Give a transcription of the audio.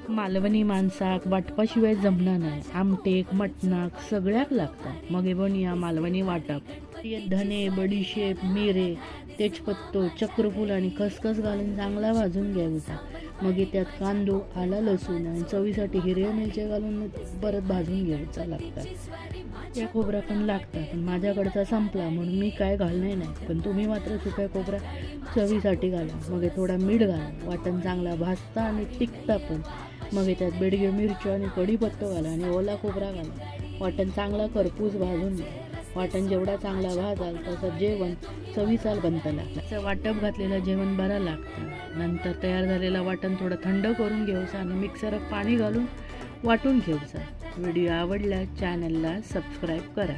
मालवणी माणसाक वाटपाशिवाय जमना नाही. आमटेक मटणाक सगळ्याक लागता. मग हे बनूया मालवणी वाटप. धने, बडीशेप, मिरे, तेजपत्तो, चक्रफूल आणि खसखस घालून चांगला भाजून घ्यायचा. मग त्यात कांदो, आला, लसूण आणि चवीसाठी हिरव्या मिरच्या घालून परत भाजून घ्यायचा लागतात. या खोबरा पण लागतात, पण माझ्याकडचा संपला म्हणून मी काय घालणार नाही. पण तुम्ही मात्र सुक्या खोबरा चवीसाठी घाला. मग थोडा मीठ घाला. वाटण चांगला भाजता आणि टिकता पण. मग त्यात बेडगे मिरच्या आणि कढीपत्ता घाला आणि ओला खोबरा घाला. वाटण चांगला खरपूस भाजून घ्या. वाटण जेवढा चांगला भाजाल तसं जेवण चवीचाल बनतं लागतं. वाटप घातलेलं जेवण बरं लागतं. नंतर तयार झालेलं वाटण थोडं थंड करून घ्यायचं आणि मिक्सरात पाणी घालून वाटून घ्यायचं. व्हिडिओ आवडला चॅनलला सबस्क्राईब करा.